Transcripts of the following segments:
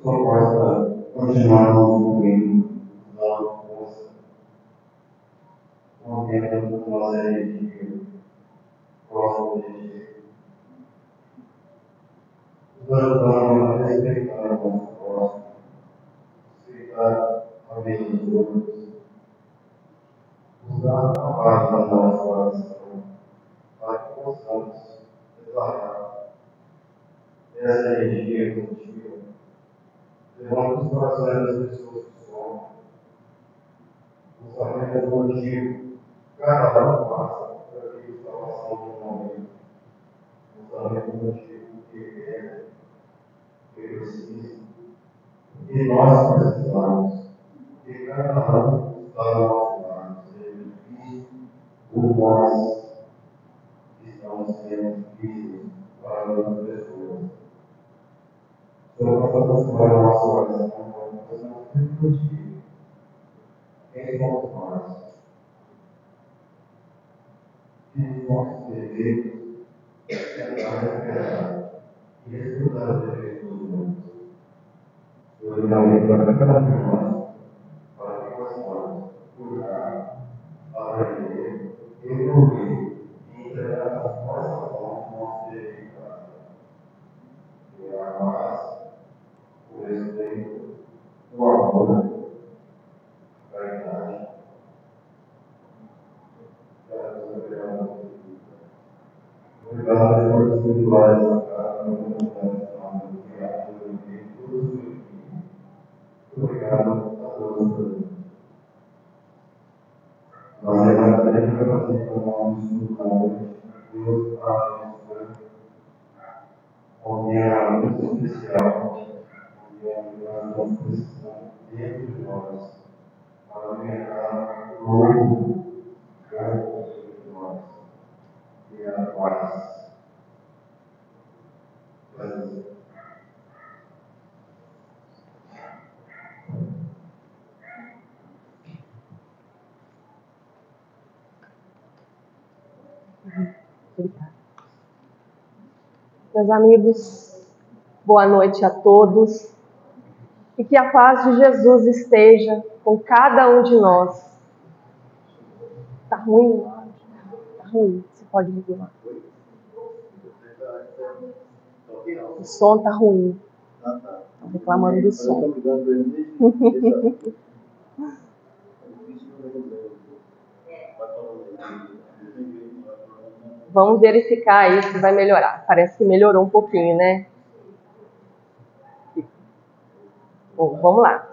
Só possa continuar concluindo nossa força, mantendo nossa energia próximo de Ti. Nos ajudando a respeitar o nosso próximo, respeitar a vida dos outros, buscar a paz no nosso coração, para que possamos declarar essa energia contigo, levando os corações das pessoas que somos, buscando contigo, cada um passa para que está passando no momento, buscando contigo o que é, o que precisa, o que nós precisamos, que cada um está ao nosso lado, seja difícil por nós que estamos sendo difíceis para outras pessoas. Então, nós vamos para o nosso coração, nós vamos refletir. Quem somos nós? Que nossos defeitos tentar recuperar e estudar os defeitos dos outros. Eu realmente para cada um de nós, para que possamos curar, aprender, evoluir e entregar as nossas mãos no nosso defeito. A paz, o respeito, o amor, a caridade. Obrigado por espirituais da casa, obrigado a todos. Nós agradeceremos a você por nós nos Deus para onde é muito especial, onde é nós precisamos dentro de nós, para alimentar o novo campo de nós, que é a paz. Meus amigos, boa noite a todos e que a paz de Jesus esteja com cada um de nós. Tá ruim? Tá ruim. Você pode regular. O som tá ruim. Estão reclamando do som. Vamos verificar aí se vai melhorar. Parece que melhorou um pouquinho, né? Bom, vamos lá.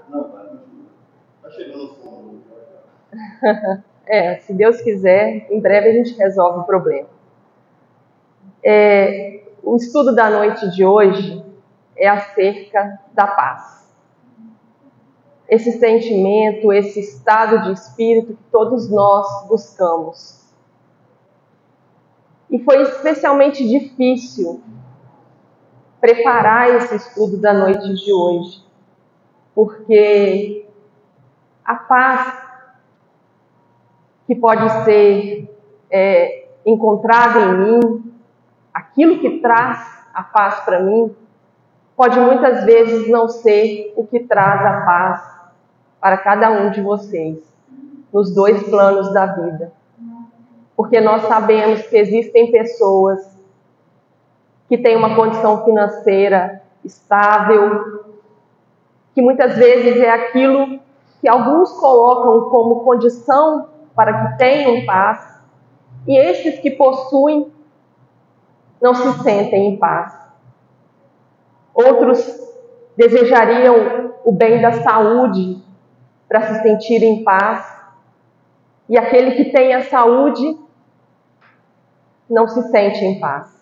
Se Deus quiser, em breve a gente resolve o problema. O estudo da noite de hoje é acerca da paz. Esse sentimento, esse estado de espírito que todos nós buscamos. E foi especialmente difícil preparar esse estudo da noite de hoje, porque a paz que pode ser encontrada em mim, aquilo que traz a paz para mim, pode muitas vezes não ser o que traz a paz para cada um de vocês, nos dois planos da vida. Porque nós sabemos que existem pessoas que têm uma condição financeira estável, que muitas vezes é aquilo que alguns colocam como condição para que tenham paz, e esses que possuem não se sentem em paz. Outros desejariam o bem da saúde para se sentir em paz, e aquele que tem a saúde não se sente em paz.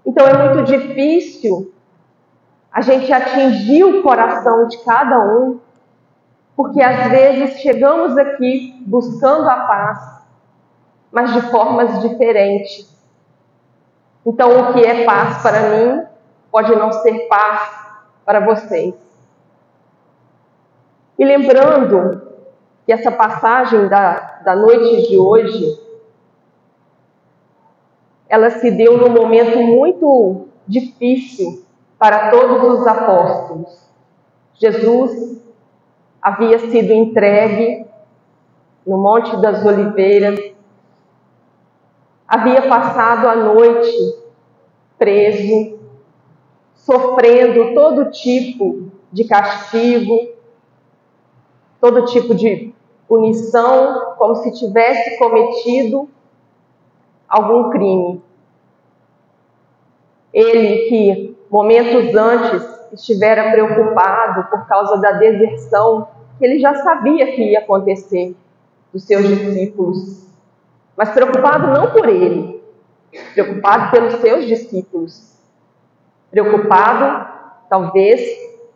Então é muito difícil a gente atingir o coração de cada um, porque às vezes chegamos aqui buscando a paz, mas de formas diferentes. Então o que é paz para mim pode não ser paz para vocês. E lembrando que essa passagem da noite de hoje, ela se deu num momento muito difícil para todos os apóstolos. Jesus havia sido entregue no Monte das Oliveiras, havia passado a noite preso, sofrendo todo tipo de castigo, todo tipo de punição, como se tivesse cometido algum crime. Ele que momentos antes estivera preocupado por causa da deserção, que ele já sabia que ia acontecer dos seus discípulos, mas preocupado não por ele, preocupado pelos seus discípulos, preocupado talvez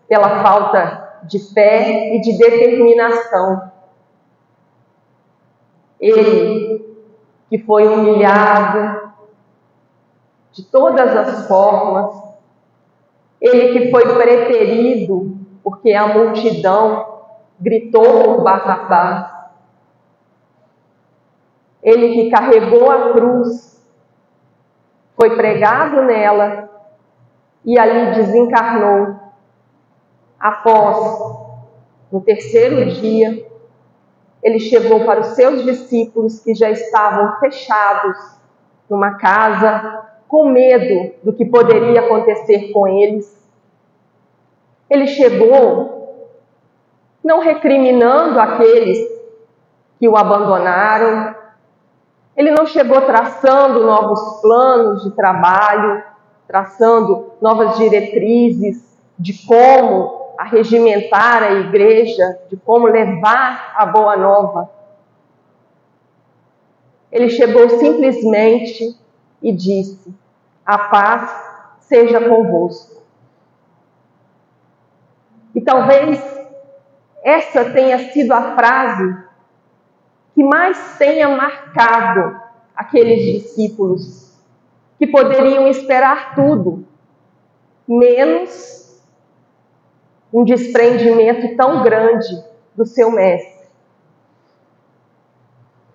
pela falta de fé e de determinação. Ele que foi humilhado de todas as formas, ele que foi preterido porque a multidão gritou por Barrabás, ele que carregou a cruz, foi pregado nela e ali desencarnou. Após, no terceiro dia, ele chegou para os seus discípulos que já estavam fechados numa casa, com medo do que poderia acontecer com eles. Ele chegou não recriminando aqueles que o abandonaram, ele não chegou traçando novos planos de trabalho, traçando novas diretrizes de como arregimentar a igreja, de como levar a boa nova. Ele chegou simplesmente e disse: a paz seja convosco. E talvez essa tenha sido a frase que mais tenha marcado aqueles discípulos, que poderiam esperar tudo, menos um desprendimento tão grande do seu mestre.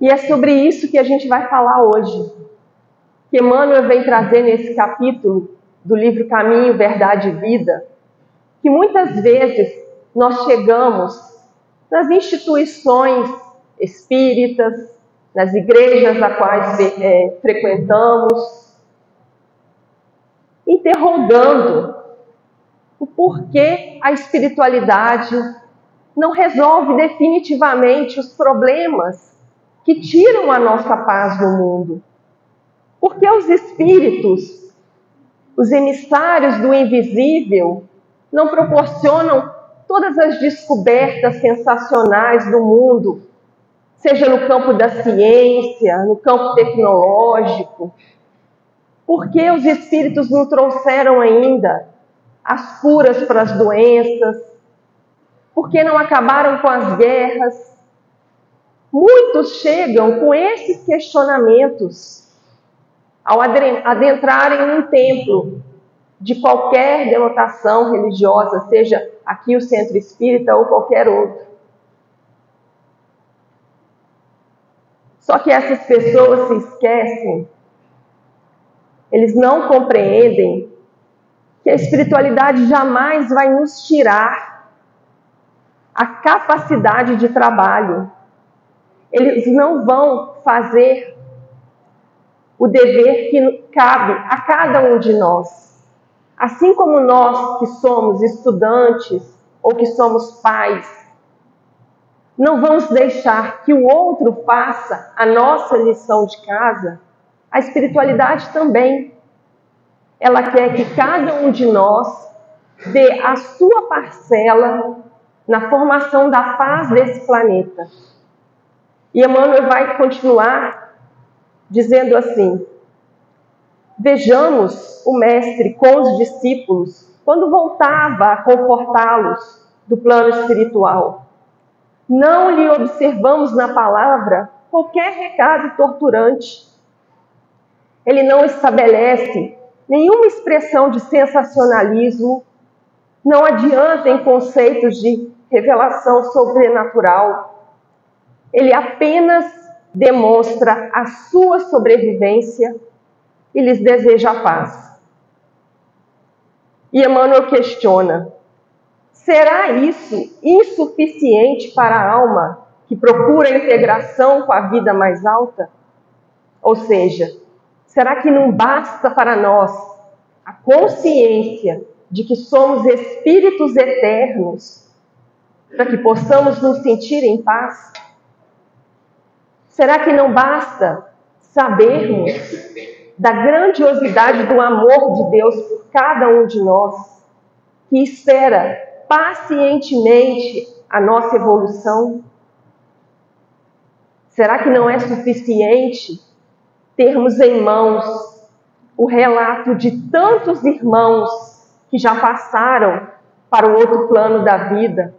E é sobre isso que a gente vai falar hoje, que Emmanuel vem trazer nesse capítulo do livro Caminho, Verdade e Vida, que muitas vezes nós chegamos nas instituições espíritas, nas igrejas a quais frequentamos, interrogando o porquê a espiritualidade não resolve definitivamente os problemas que tiram a nossa paz no mundo. Porque os espíritos, os emissários do invisível, não proporcionam todas as descobertas sensacionais do mundo, seja no campo da ciência, no campo tecnológico. Porque os espíritos não trouxeram ainda as curas para as doenças? Porque não acabaram com as guerras? Muitos chegam com esses questionamentos ao adentrarem num templo de qualquer denotação religiosa, seja aqui o Centro Espírita ou qualquer outro. Só que essas pessoas se esquecem, eles não compreendem que a espiritualidade jamais vai nos tirar a capacidade de trabalho. Eles não vão fazer o dever que cabe a cada um de nós. Assim como nós que somos estudantes ou que somos pais, não vamos deixar que o outro faça a nossa lição de casa, a espiritualidade também. Ela quer que cada um de nós dê a sua parcela na formação da paz desse planeta. E Emmanuel vai continuar dizendo assim: vejamos o mestre com os discípulos quando voltava a confortá-los do plano espiritual. Não lhe observamos na palavra qualquer recado torturante. Ele não estabelece nenhuma expressão de sensacionalismo, não adianta em conceitos de revelação sobrenatural. ele apenas demonstra a sua sobrevivência e lhes deseja a paz. E Emmanuel questiona: será isso insuficiente para a alma que procura a integração com a vida mais alta? Ou seja, será que não basta para nós a consciência de que somos espíritos eternos para que possamos nos sentir em paz? Será que não basta sabermos da grandiosidade do amor de Deus por cada um de nós, que espera pacientemente a nossa evolução? Será que não é suficiente termos em mãos o relato de tantos irmãos que já passaram para o outro plano da vida,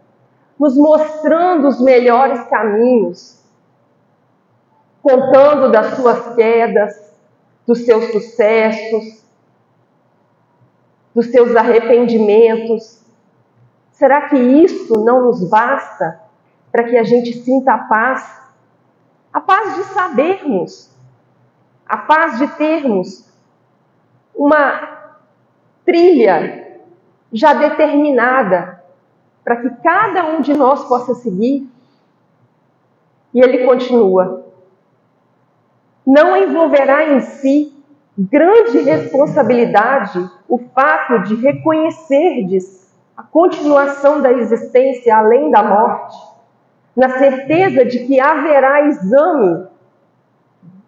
nos mostrando os melhores caminhos, contando das suas quedas, dos seus sucessos, dos seus arrependimentos? Será que isso não nos basta para que a gente sinta a paz? A paz de sabermos, a paz de termos uma trilha já determinada para que cada um de nós possa seguir? E ele continua: não envolverá em si grande responsabilidade o fato de reconhecerdes a continuação da existência além da morte, na certeza de que haverá exame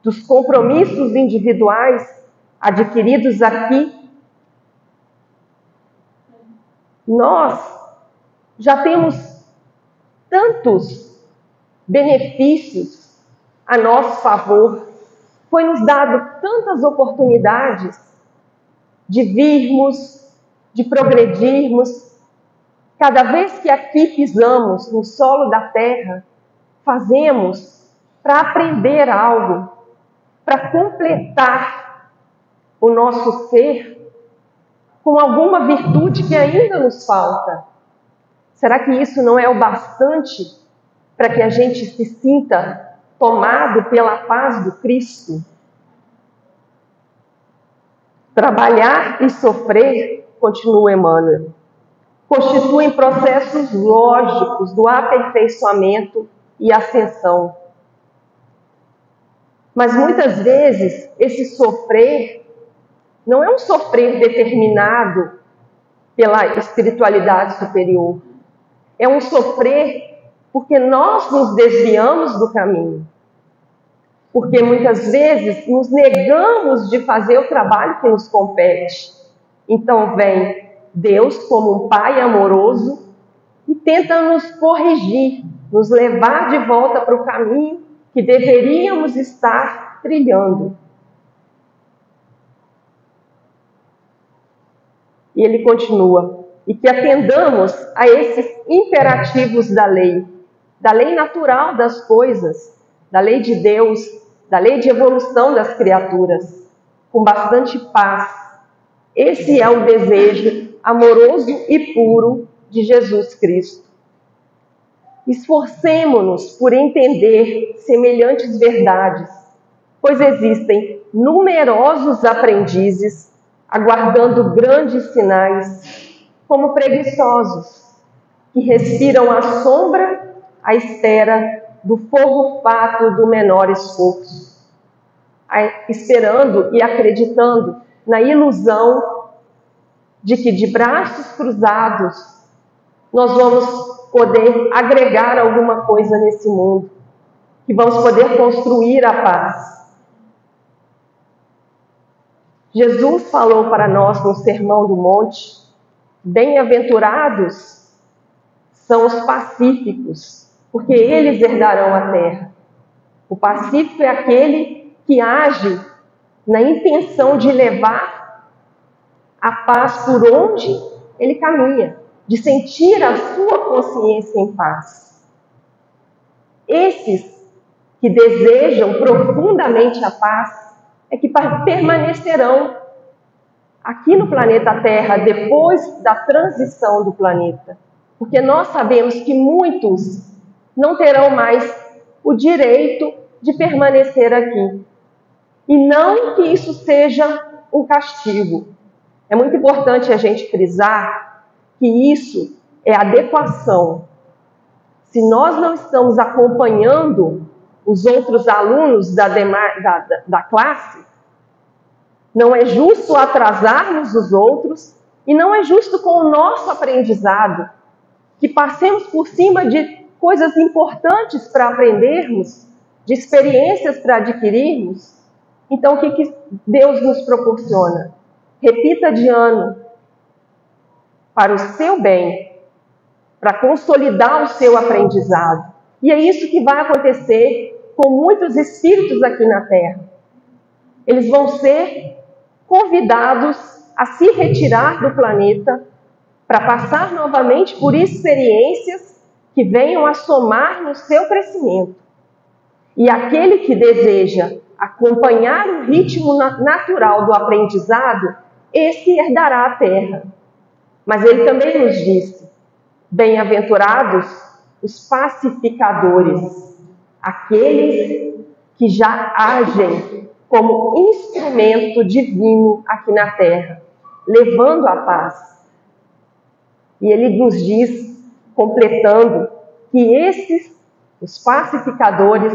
dos compromissos individuais adquiridos aqui? Nós já temos tantos benefícios a nosso favor, foi-nos dado tantas oportunidades de virmos, de progredirmos. Cada vez que aqui pisamos no solo da terra, fazemos para aprender algo, para completar o nosso ser com alguma virtude que ainda nos falta. Será que isso não é o bastante para que a gente se sinta tomado pela paz do Cristo? Trabalhar e sofrer, continua Emmanuel, constituem processos lógicos do aperfeiçoamento e ascensão. Mas muitas vezes esse sofrer não é um sofrer determinado pela espiritualidade superior. É um sofrer porque nós nos desviamos do caminho. Porque muitas vezes nos negamos de fazer o trabalho que nos compete. Então vem Deus como um Pai amoroso e tenta nos corrigir, nos levar de volta para o caminho que deveríamos estar trilhando. E ele continua: e que atendamos a esses imperativos da lei natural das coisas, da lei de Deus, da lei de evolução das criaturas, com bastante paz. Esse é o desejo amoroso e puro de Jesus Cristo. Esforcemo-nos por entender semelhantes verdades, pois existem numerosos aprendizes aguardando grandes sinais, como preguiçosos, que respiram à sombra à espera do fogo fato do menor esforço, esperando e acreditando na ilusão de que de braços cruzados nós vamos poder agregar alguma coisa nesse mundo, que vamos poder construir a paz. Jesus falou para nós no Sermão do Monte: bem-aventurados são os pacíficos, porque eles herdarão a terra. O pacífico é aquele que age na intenção de levar a paz por onde ele caminha, de sentir a sua consciência em paz. Esses que desejam profundamente a paz é que permanecerão aqui no planeta Terra depois da transição do planeta. Porque nós sabemos que muitos não terão mais o direito de permanecer aqui. E não que isso seja um castigo. É muito importante a gente frisar que isso é adequação. Se nós não estamos acompanhando os outros alunos da classe, não é justo atrasarmos os outros e não é justo com o nosso aprendizado que passemos por cima de coisas importantes para aprendermos, de experiências para adquirirmos. Então, o que Deus nos proporciona? Repita de ano para o seu bem, para consolidar o seu aprendizado. E é isso que vai acontecer com muitos espíritos aqui na Terra. Eles vão ser convidados a se retirar do planeta para passar novamente por experiências que venham a somar no seu crescimento. E aquele que deseja acompanhar o ritmo natural do aprendizado, esse herdará a terra. Mas ele também nos disse: bem-aventurados os pacificadores, aqueles que já agem como instrumento divino aqui na terra, levando a paz. E ele nos diz, completando, que esses, os pacificadores,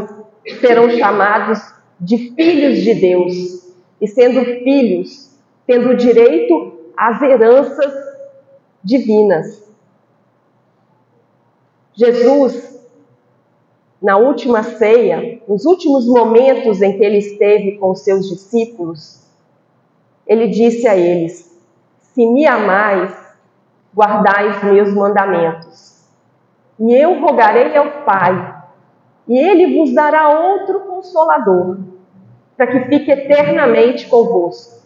serão chamados de filhos de Deus. E sendo filhos, tendo direito às heranças divinas. Jesus, na última ceia, nos últimos momentos em que ele esteve com os seus discípulos, ele disse a eles: se me amais, guardai os meus mandamentos. E eu rogarei ao Pai, e ele vos dará outro Consolador, para que fique eternamente convosco.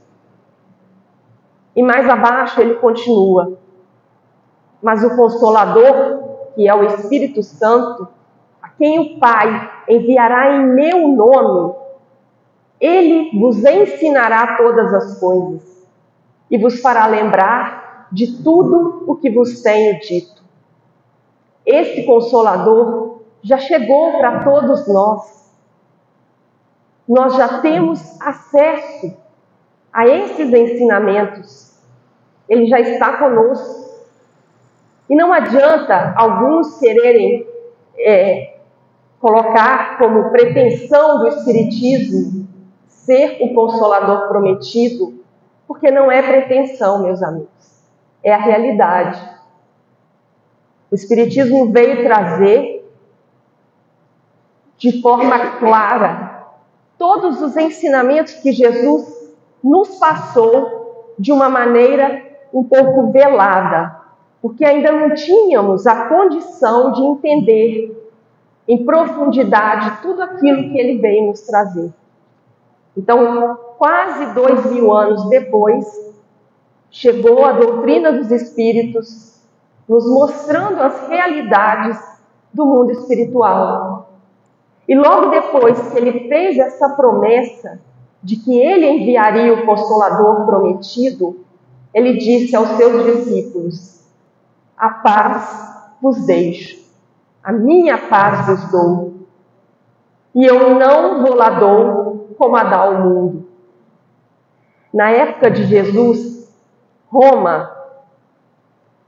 E mais abaixo ele continua: mas o Consolador, que é o Espírito Santo, a quem o Pai enviará em meu nome, ele vos ensinará todas as coisas e vos fará lembrar de tudo o que vos tenho dito. Esse Consolador já chegou para todos nós. Nós já temos acesso a esses ensinamentos. Ele já está conosco. E não adianta alguns quererem colocar como pretensão do Espiritismo ser o Consolador prometido, porque não é pretensão, meus amigos, é a realidade. O Espiritismo veio trazer de forma clara todos os ensinamentos que Jesus nos passou de uma maneira um pouco velada, porque ainda não tínhamos a condição de entender em profundidade tudo aquilo que ele veio nos trazer. Então, quase 2000 anos depois, chegou a doutrina dos Espíritos, nos mostrando as realidades do mundo espiritual. E logo depois que ele fez essa promessa de que ele enviaria o Consolador prometido, ele disse aos seus discípulos: a paz vos deixo, a minha paz vos dou, e eu não vou lá dou como a dá o mundo. Na época de Jesus, Roma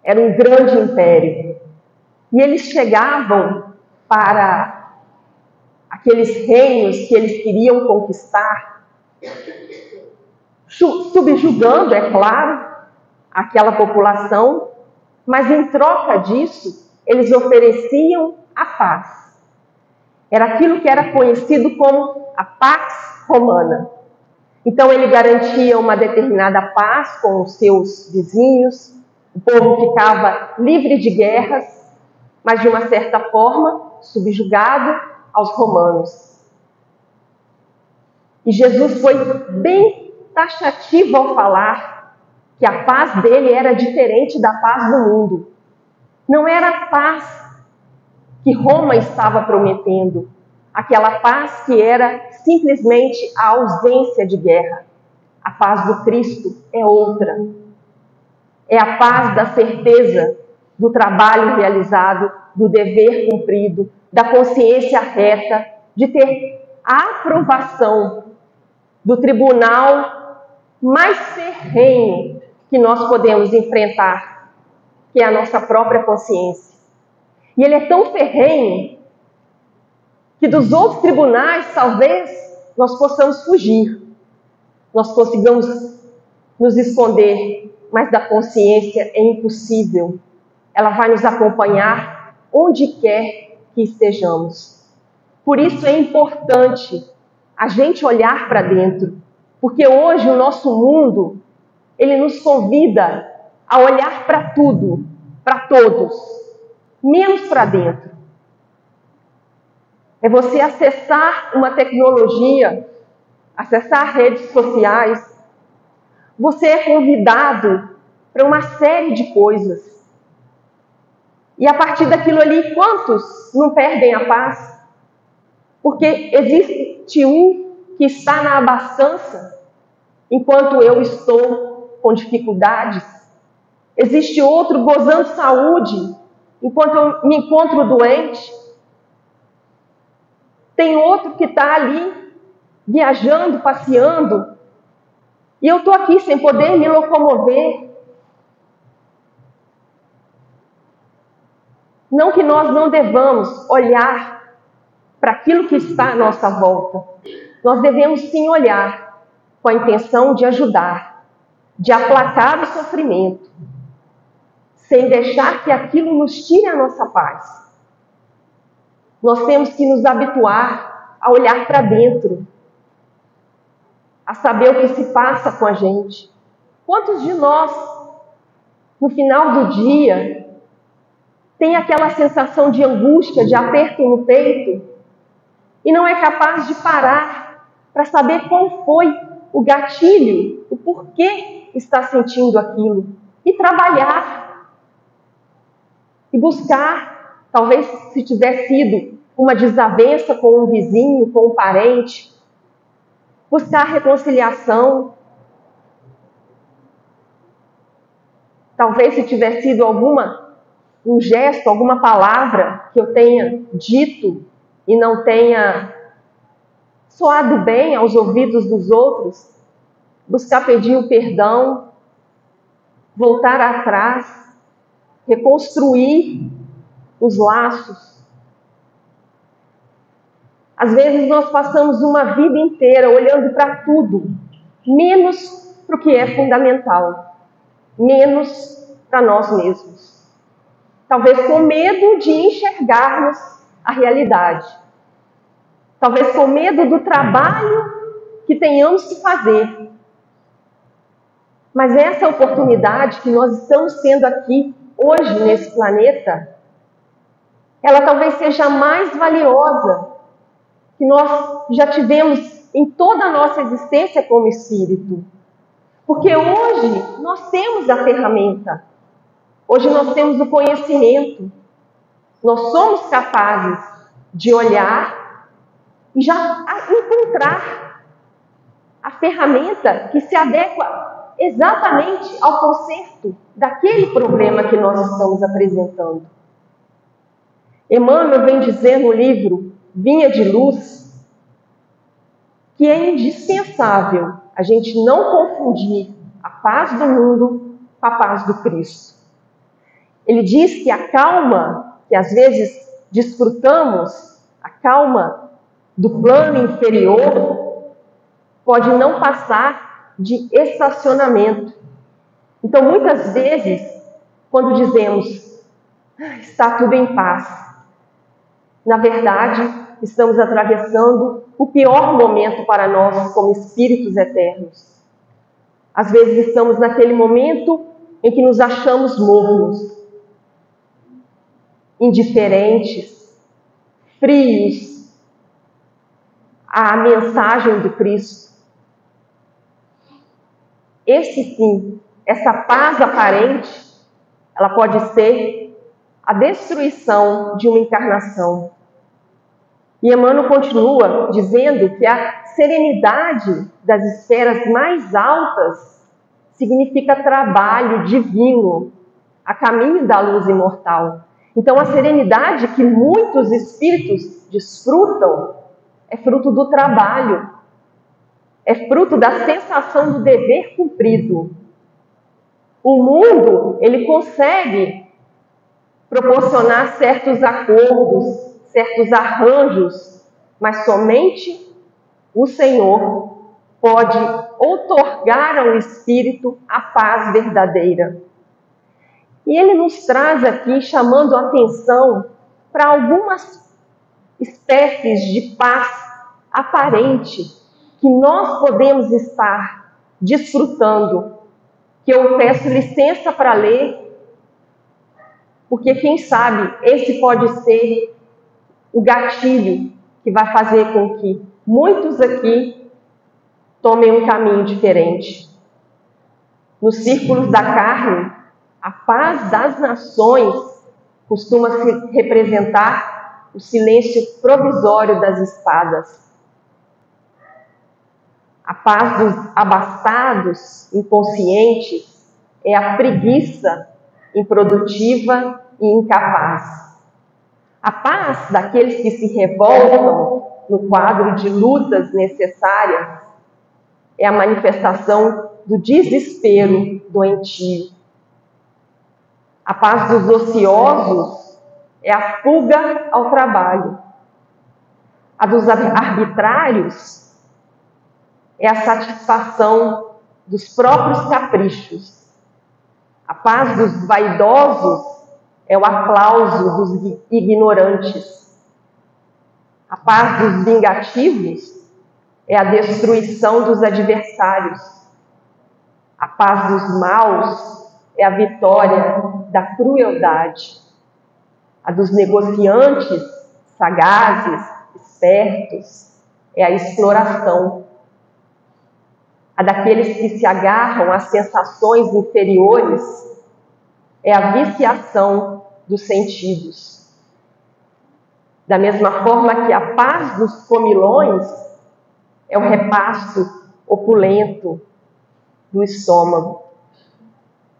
era um grande império, e eles chegavam para aqueles reinos que eles queriam conquistar, subjugando, é claro, aquela população, mas em troca disso, eles ofereciam a paz. Era aquilo que era conhecido como a Pax Romana. Então ele garantia uma determinada paz com os seus vizinhos, o povo ficava livre de guerras, mas de uma certa forma subjugado aos romanos. E Jesus foi bem taxativo ao falar que a paz dele era diferente da paz do mundo. Não era a paz que Roma estava prometendo, aquela paz que era simplesmente a ausência de guerra. A paz do Cristo é outra. É a paz da certeza do trabalho realizado, do dever cumprido, da consciência reta, de ter a aprovação do tribunal mais ferrenho que nós podemos enfrentar, que é a nossa própria consciência. E ele é tão ferrenho que dos outros tribunais, talvez, nós possamos fugir, nós consigamos nos esconder, mas da consciência é impossível. Ela vai nos acompanhar onde quer que estejamos. Por isso é importante a gente olhar para dentro, porque hoje o nosso mundo, ele nos convida a olhar para tudo, para todos, menos para dentro. É você acessar uma tecnologia, acessar redes sociais. Você é convidado para uma série de coisas. E a partir daquilo ali, quantos não perdem a paz? Porque existe um que está na abastança, enquanto eu estou com dificuldades. Existe outro gozando saúde, enquanto eu me encontro doente. Tem outro que está ali, viajando, passeando, e eu estou aqui sem poder me locomover. Não que nós não devamos olhar para aquilo que está à nossa volta. Nós devemos sim olhar com a intenção de ajudar, de aplacar o sofrimento, sem deixar que aquilo nos tire a nossa paz. Nós temos que nos habituar a olhar para dentro, a saber o que se passa com a gente. Quantos de nós, no final do dia, tem aquela sensação de angústia, de aperto no peito, e não é capaz de parar para saber qual foi o gatilho, o porquê está sentindo aquilo, e trabalhar, e buscar, talvez se tiver sido uma desavença com um vizinho, com um parente, buscar reconciliação. Talvez se tiver sido um gesto, alguma palavra que eu tenha dito e não tenha soado bem aos ouvidos dos outros, buscar pedir o perdão, voltar atrás, reconstruir os laços. Às vezes nós passamos uma vida inteira olhando para tudo, menos para o que é fundamental, menos para nós mesmos. Talvez com medo de enxergarmos a realidade. Talvez com medo do trabalho que tenhamos que fazer. Mas essa oportunidade que nós estamos tendo aqui hoje nesse planeta, ela talvez seja a mais valiosa que nós já tivemos em toda a nossa existência como espírito. Porque hoje nós temos a ferramenta. Hoje nós temos o conhecimento. Nós somos capazes de olhar e já encontrar a ferramenta que se adequa exatamente ao conserto daquele problema que nós estamos apresentando. Emmanuel vem dizer no livro Vinha de Luz que é indispensável a gente não confundir a paz do mundo com a paz do Cristo. Ele diz que a calma que às vezes desfrutamos, a calma do plano inferior, pode não passar de estacionamento. Então, muitas vezes, quando dizemos, está tudo em paz, na verdade, estamos atravessando o pior momento para nós como espíritos eternos. Às vezes estamos naquele momento em que nos achamos mornos, indiferentes, frios à mensagem do Cristo. Esse sim, essa paz aparente, ela pode ser a destruição de uma encarnação. E Emmanuel continua dizendo que a serenidade das esferas mais altas significa trabalho divino, a caminho da luz imortal. Então, a serenidade que muitos espíritos desfrutam é fruto do trabalho, é fruto da sensação do dever cumprido. O mundo, ele consegue proporcionar certos acordos, certos arranjos, mas somente o Senhor pode outorgar ao espírito a paz verdadeira. E ele nos traz aqui chamando a atenção para algumas espécies de paz aparente que nós podemos estar desfrutando, que eu peço licença para ler, porque quem sabe esse pode ser o gatilho que vai fazer com que muitos aqui tomem um caminho diferente. Nos círculos da carne, a paz das nações costuma se representar o silêncio provisório das espadas. A paz dos abastados, inconscientes, é a preguiça improdutiva e incapaz. A paz daqueles que se revoltam no quadro de lutas necessárias é a manifestação do desespero doentio. A paz dos ociosos é a fuga ao trabalho. A dos arbitrários é a satisfação dos próprios caprichos. A paz dos vaidosos é o aplauso dos ignorantes. A paz dos vingativos é a destruição dos adversários. A paz dos maus é a vitória da crueldade. A dos negociantes, sagazes, espertos, é a exploração. A daqueles que se agarram às sensações inferiores é a viciação dos sentidos. Da mesma forma que a paz dos comilões é o repasto opulento do estômago,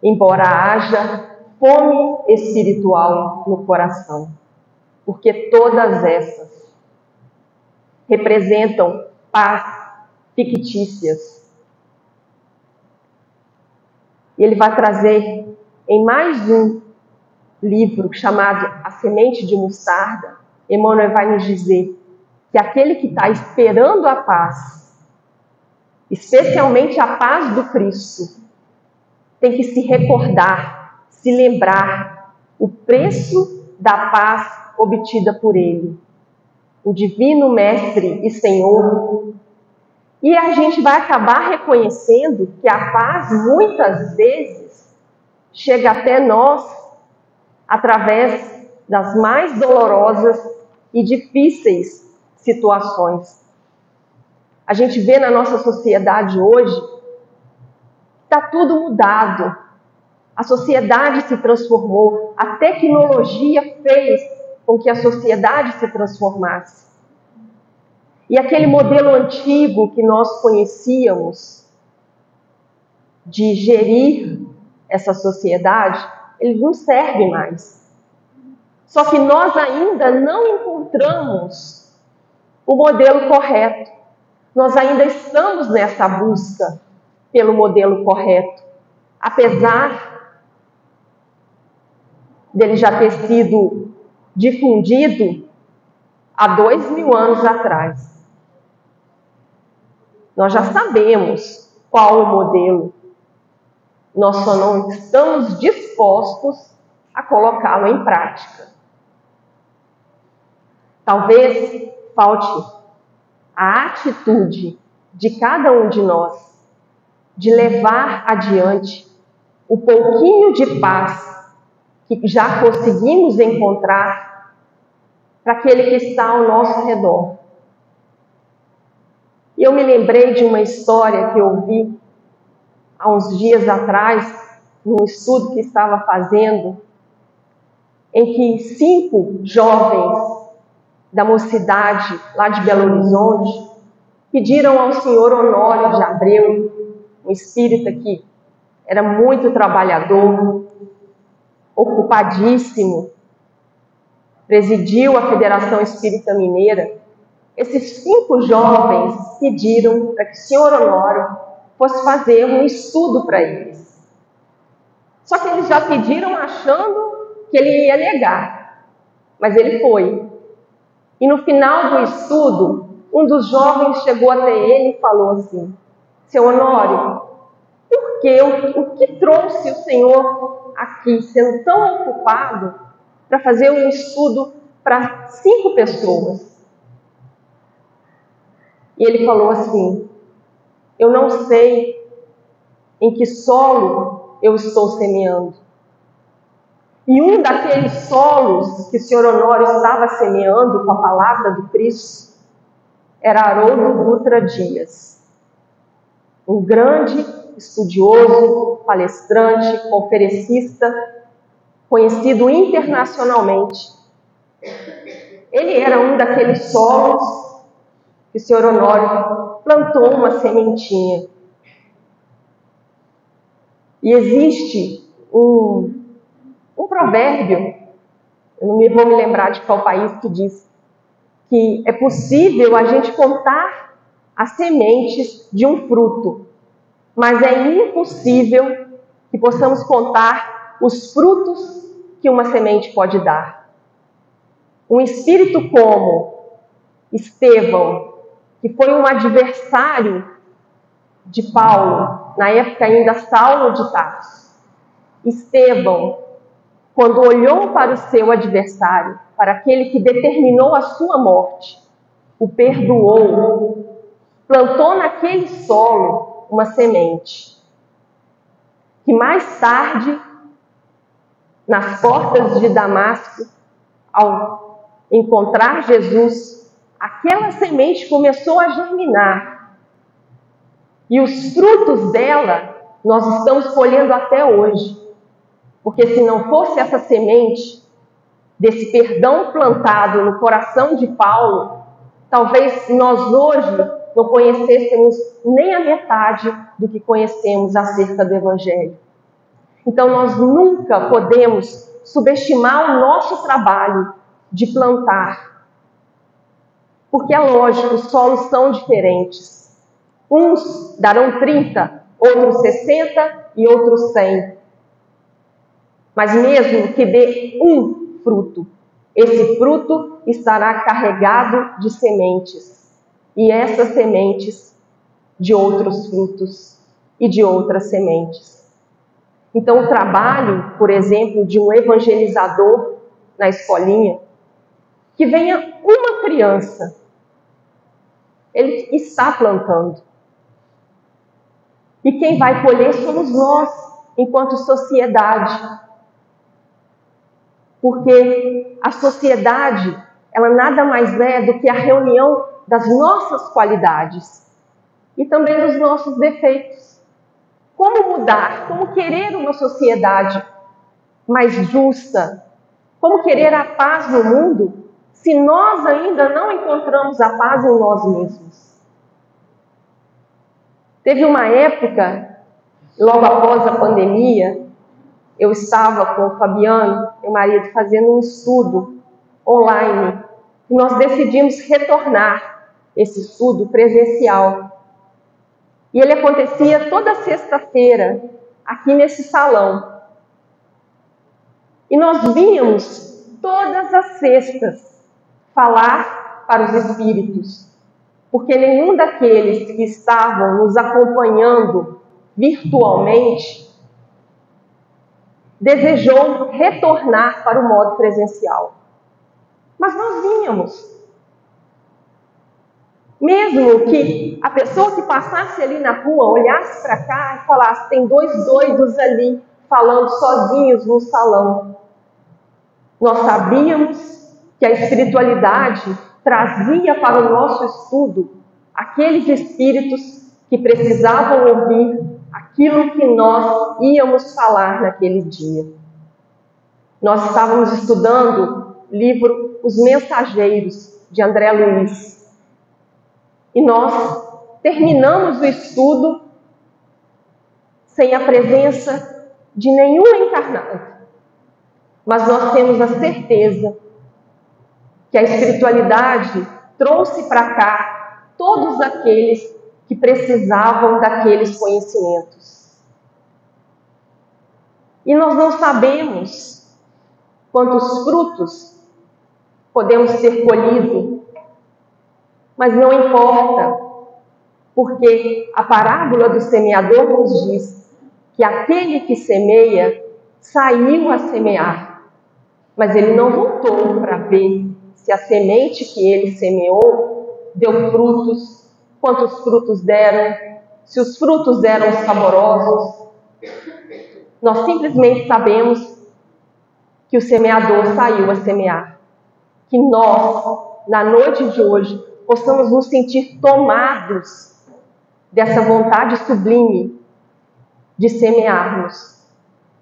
embora haja fome espiritual no coração, porque todas essas representam paz fictícias. E ele vai trazer em mais um livro chamado A Semente de Mostarda, Emmanuel vai nos dizer que aquele que está esperando a paz, especialmente a paz do Cristo, tem que se recordar, se lembrar o preço da paz obtida por Ele, o Divino Mestre e Senhor. E a gente vai acabar reconhecendo que a paz, muitas vezes, chega até nós através das mais dolorosas e difíceis situações. A gente vê na nossa sociedade hoje, está tudo mudado. A sociedade se transformou, a tecnologia fez com que a sociedade se transformasse. E aquele modelo antigo que nós conhecíamos de gerir essa sociedade, ele não serve mais. Só que nós ainda não encontramos o modelo correto. Nós ainda estamos nessa busca pelo modelo correto, apesar dele já ter sido difundido há 2000 anos atrás. Nós já sabemos qual o modelo, nós só não estamos dispostos a colocá-lo em prática. Talvez falte a atitude de cada um de nós de levar adiante o pouquinho de paz que já conseguimos encontrar para aquele que está ao nosso redor. E eu me lembrei de uma história que eu vi há uns dias atrás, num estudo que estava fazendo, em que 5 jovens da mocidade lá de Belo Horizonte pediram ao senhor Honório de Abreu, um espírita que era muito trabalhador, ocupadíssimo, presidiu a Federação Espírita Mineira, esses 5 jovens pediram para que o senhor Honório fosse fazer um estudo para eles. Só que eles já pediram achando que ele ia negar, mas ele foi. E no final do estudo, um dos jovens chegou até ele e falou assim: seu Honório, o que trouxe o senhor aqui, sendo tão ocupado, para fazer um estudo para 5 pessoas? E ele falou assim: eu não sei em que solo eu estou semeando. E um daqueles solos que o senhor Honório estava semeando com a palavra do Cristo era Haroldo Dutra Dias, um grande estudioso, palestrante, conferencista, conhecido internacionalmente. Ele era um daqueles solos que o senhor Honório plantou uma sementinha. E existe um provérbio, eu não vou me lembrar de qual país, que diz que é possível a gente contar as sementes de um fruto, mas é impossível que possamos contar os frutos que uma semente pode dar. Um espírito como Estevão, que foi um adversário de Paulo, na época ainda Saulo de Tarso. Estevão, quando olhou para o seu adversário, para aquele que determinou a sua morte, o perdoou, plantou naquele solo uma semente, que mais tarde, nas portas de Damasco, ao encontrar Jesus, aquela semente começou a germinar. E os frutos dela nós estamos colhendo até hoje. Porque se não fosse essa semente desse perdão plantado no coração de Paulo, talvez nós hoje não conhecêssemos nem a metade do que conhecemos acerca do Evangelho. Então nós nunca podemos subestimar o nosso trabalho de plantar. Porque é lógico, os solos são diferentes. Uns darão 30, outros 60 e outros 100. Mas mesmo que dê um fruto, esse fruto estará carregado de sementes. E essas sementes de outros frutos e de outras sementes. Então o trabalho, por exemplo, de um evangelizador na escolinha, que venha uma criança, ele está plantando. E quem vai colher somos nós, enquanto sociedade. Porque a sociedade, ela nada mais é do que a reunião das nossas qualidades e também dos nossos defeitos. Como mudar? Como querer uma sociedade mais justa? Como querer a paz no mundo se nós ainda não encontramos a paz em nós mesmos? Teve uma época, logo após a pandemia, eu estava com o Fabiano, meu marido, fazendo um estudo online. E nós decidimos retornar esse estudo presencial. E ele acontecia toda sexta-feira, aqui nesse salão. E nós vínhamos todas as sextas falar para os espíritos. Porque nenhum daqueles que estavam nos acompanhando virtualmente desejou retornar para o modo presencial. Mas nós vínhamos. Mesmo que a pessoa que passasse ali na rua olhasse para cá e falasse: tem 2 doidos ali falando sozinhos no salão. Nós sabíamos que a espiritualidade trazia para o nosso estudo aqueles espíritos que precisavam ouvir aquilo que nós íamos falar naquele dia. Nós estávamos estudando o livro Os Mensageiros, de André Luiz. E nós terminamos o estudo sem a presença de nenhum encarnado. mas nós temos a certeza que a espiritualidade trouxe para cá todos aqueles que precisavam daqueles conhecimentos. E nós não sabemos quantos frutos podemos ter colhido, mas não importa, porque a parábola do semeador nos diz que aquele que semeia saiu a semear, mas ele não voltou para ver se a semente que ele semeou deu frutos, quantos frutos deram, se os frutos eram saborosos. Nós simplesmente sabemos que o semeador saiu a semear. Que nós, na noite de hoje, possamos nos sentir tomados dessa vontade sublime de semearmos,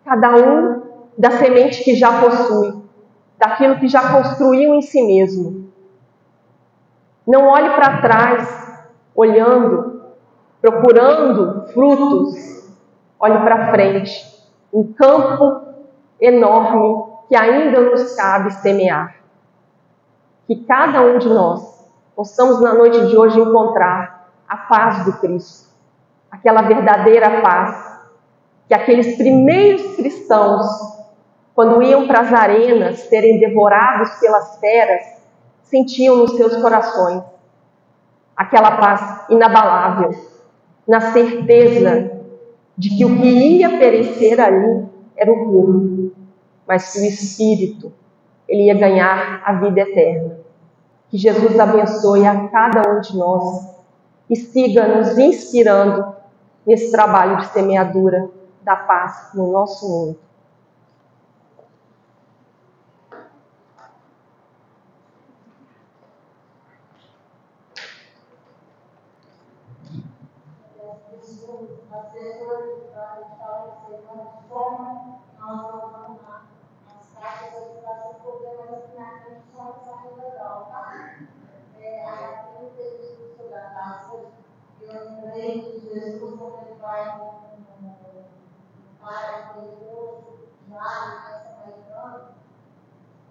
cada um da semente que já possui, daquilo que já construiu em si mesmo. Não olhe para trás, olhando, procurando frutos. Olhe para frente, um campo enorme que ainda nos cabe semear. Que cada um de nós possamos na noite de hoje encontrar a paz do Cristo, aquela verdadeira paz que aqueles primeiros cristãos, quando iam para as arenas serem devorados pelas feras, sentiam nos seus corações. Aquela paz inabalável, na certeza de que o que ia perecer ali era o corpo, mas que o espírito, ele ia ganhar a vida eterna. Que Jesus abençoe a cada um de nós e siga nos inspirando nesse trabalho de semeadura da paz no nosso mundo. Eu lembrei de Jesus quando ele vai para aquele povo já samaritano.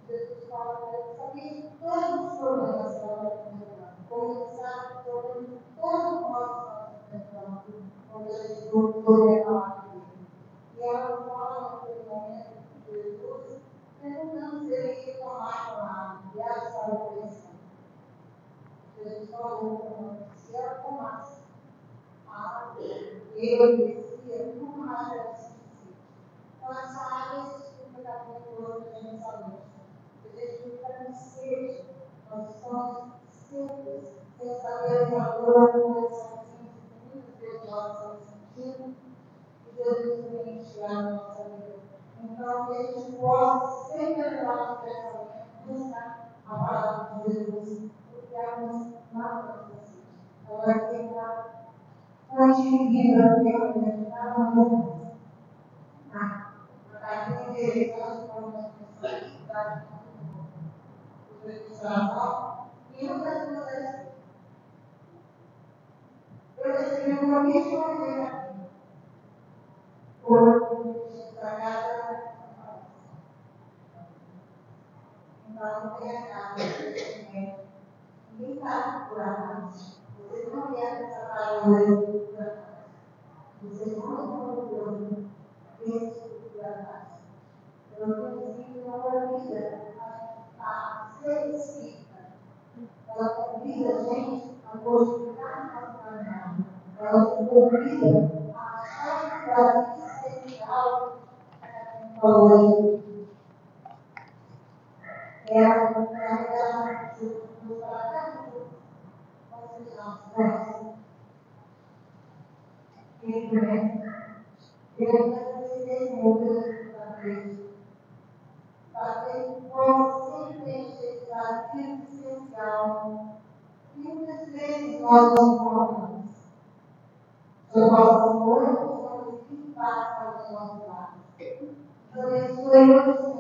Jesus fala para ele, sabia que todos os problemas que ela está enfrentando, começaram o problema de todos nós estamos enfrentando, quando Jesus foi falar com ele. E ela fala naquele momento de Jesus, perguntando se ele ia tomar com água, e ela estava pensando. Jesus falou com ela, se ela tomasse ele dizia, nunca mais vai existir. Então, essa água existe da cultura da gente sabe. A gente fica com sede, nós estamos sedes, sem saber que a dor não é sozinha, muitas vezes nós estamos sentindo, e Jesus vem enxergar a nossa vida. Então, que a gente possa sempre levar no pensamento, buscar a palavra de Jesus, porque ela nos mata na sede. Ela vai tentar fonte de vida que eu acreditava muito. A carrinha de nós formamos necessidade de legislação e muitas vezes eu recebi um convite para viver aqui. Por estragada. Então, não tem a casa de ninguém está por acaso. Vocês não querem essa palavra por acaso. Vocês não estão procurando esse tipo de acaso. Eu tenho uma vida a ser espírita. Ela convida a gente a modificar a nossa caminhada. Ela convida a achar da vida especial que falou. Ela nos para cada um. Nós precisamos eu necessitei muito da igreja. Fazer coisas sempre necessidade essencial. Muitas vezes nós não falamos. Eu gosto muito de quando o Espírito passa para os nossos lados. Eu abençoe